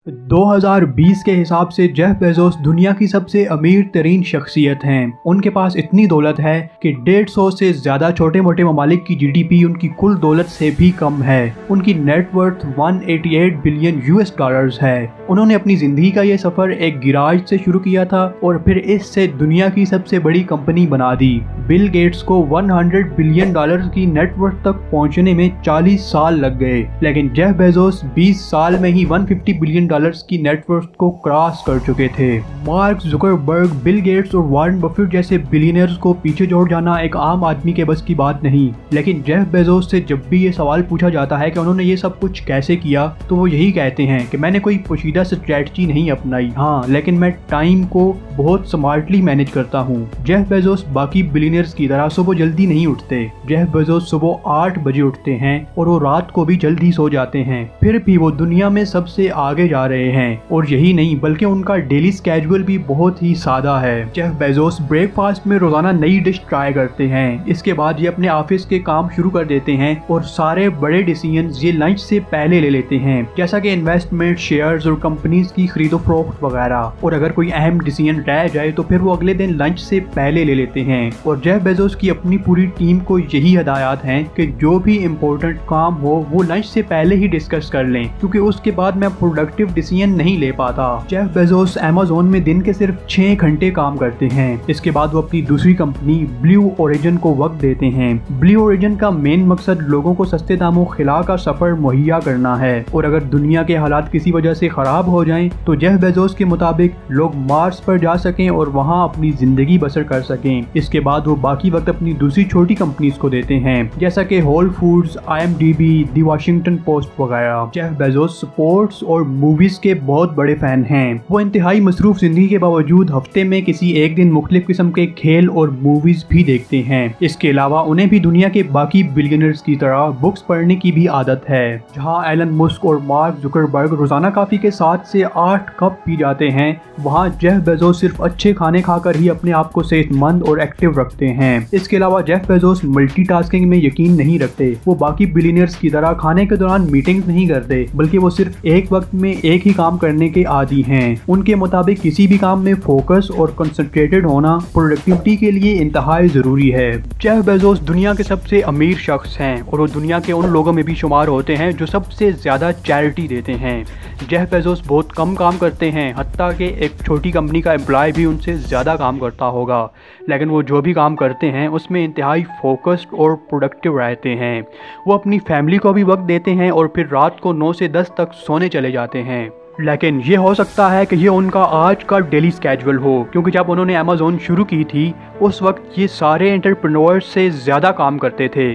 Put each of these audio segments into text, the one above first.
2020 के हिसाब से जेफ बेजोस दुनिया की सबसे अमीर तरीन शख्सियत हैं। उनके पास इतनी दौलत है कि 150 से ज़्यादा छोटे मोटे ममालिक की जीडीपी उनकी कुल दौलत से भी कम है। उनकी नेटवर्थ 188 बिलियन यूएस डॉलर्स है। उन्होंने अपनी ज़िंदगी का ये सफ़र एक गिराज से शुरू किया था और फिर इससे दुनिया की सबसे बड़ी कंपनी बना दी। बिल गेट्स को 100 बिलियन डॉलर की नेटवर्थ तक पहुंचने में 40 साल लग गए, लेकिन जेफ बेजोस 20 साल में ही 150 बिलियन डॉलर्स की नेटवर्थ को क्रॉस कर चुके थे। मार्क जुकरबर्ग, बिल गेट्स और वॉरेन बफेट जैसे बिलियनर्स को पीछे छोड़ जाना एक आम आदमी के बस की बात नहीं, लेकिन जेफ बेजोस से जब भी ये सवाल पूछा जाता है कि उन्होंने ये सब कुछ कैसे किया, तो वो यही कहते हैं कि मैंने कोई पोशीदा स्ट्रेटजी नहीं अपनाई, हाँ, लेकिन मैं टाइम को बहुत स्मार्टली मैनेज करता हूँ। जेफ बेजोस बाकी बिलियनर्स की तरह सुबह जल्दी नहीं उठते। जेफ बेजोस सुबह 8 बजे उठते हैं और वो रात को भी जल्दी सो जाते हैं, फिर भी वो दुनिया में सबसे आगे जा रहे हैं। और यही नहीं बल्कि उनका डेली स्केड्यूल भी बहुत ही सादा है। जेफ बेजोस ब्रेकफास्ट में रोजाना नई डिश ट्राई करते हैं, इसके बाद ये अपने ऑफिस के काम शुरू कर देते हैं और सारे बड़े डिसीजंस ये लंच से पहले ले लेते हैं, जैसा कि इन्वेस्टमेंट, शेयर्स और कंपनीज की खरीदो फरोख्त वगैरह। और अगर कोई अहम डिसीजन रह जाए तो फिर वो अगले दिन लंच से पहले ले लेते हैं। और जेफ बेजोस की अपनी पूरी टीम को यही हदायत हैं कि जो भी इम्पोर्टेंट काम हो वो लंच से पहले ही डिस्कस कर लें, क्योंकि उसके बाद मैं प्रोडक्टिव डिसीजन नहीं ले पाता। जेफ बेजोस अमेज़न में दिन के सिर्फ 6 घंटे काम करते हैं। इसके बाद वो अपनी दूसरी कंपनी ब्लू ओरिजिन को वक्त देते हैं। ब्लू ओरिजिन का मेन मकसद लोगों को सस्ते दामों खिला का सफर मुहैया करना है, और अगर दुनिया के हालात किसी वजह से खराब हो जाएं तो जेफ बेजोस के मुताबिक लोग मार्स पर जा सकें और वहां अपनी जिंदगी बसर कर सकें। इसके बाद वो बाकी वक्त अपनी दूसरी छोटी कंपनीज को देते हैं, जैसा कि होल फूड्स, IMDb, दी वाशिंगटन पोस्ट वगैरह। जेफ बेजोस स्पोर्ट्स और मूवीज के बहुत बड़े फैन हैं। वो इंतहाई मसरूफ जिंदगी के बावजूद हफ्ते में किसी एक दिन मुख्तलिफ किस्म के खेल और मूवीज भी देखते हैं। इसके अलावा उन्हें भी दुनिया के बाकी बिलियनर्स की तरह बुक्स पढ़ने की भी आदत है। जहां एलन मस्क और मार्क जुकरबर्ग रोजाना काफी के 7 से 8 कप पी जाते हैं, वहां जेफ बेजोस सिर्फ अच्छे खाने खाकर ही अपने आप को सेहतमंद और एक्टिव रखते हैं। इसके अलावा जेफ बेजोस मल्टीटास्किंग में यकीन नहीं रखते। वो बाकी बिलियनर्स की तरह खाने के दौरान मीटिंग्स नहीं करते, बल्कि वो सिर्फ एक वक्त में एक ही काम करने के आदी हैं। उनके मुताबिक किसी भी काम में फोकस और कंसंट्रेटेड होना प्रोडक्टिविटी के लिए इंतहाई जरूरी है। जेफ बेजोस दुनिया के सबसे अमीर शख्स हैं और वो दुनिया के उन लोगों में भी शुमार होते हैं जो सबसे ज्यादा चैरिटी देते हैं। जेफ बेजोस बहुत कम काम करते हैं, हत्ता कि एक छोटी कंपनी का एम्प्लॉय भी उनसे ज़्यादा काम करता होगा, लेकिन वो जो भी काम करते हैं उसमें इंतहाई फोकस्ड और प्रोडक्टिव रहते हैं। वो अपनी फैमिली को भी वक्त देते हैं और फिर रात को 9 से 10 तक सोने चले जाते हैं। लेकिन ये हो सकता है कि ये उनका आज का डेली स्केड्यूल हो, क्योंकि जब उन्होंने अमेज़न शुरू की थी उस वक्त ये सारे एंटरप्रेन्योर्स से ज़्यादा काम करते थे,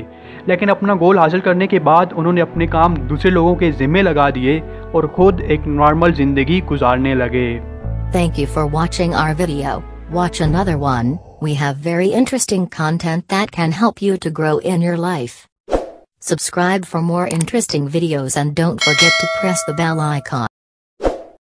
लेकिन अपना गोल हासिल करने के बाद उन्होंने अपने काम दूसरे लोगों के जिम्मे लगा दिए और खुद एक नॉर्मल जिंदगी गुजारने लगे। Thank you for watching our video. Watch another one. We have very interesting content that can help you to grow in your life. Subscribe for more interesting videos and don't forget to press the bell icon.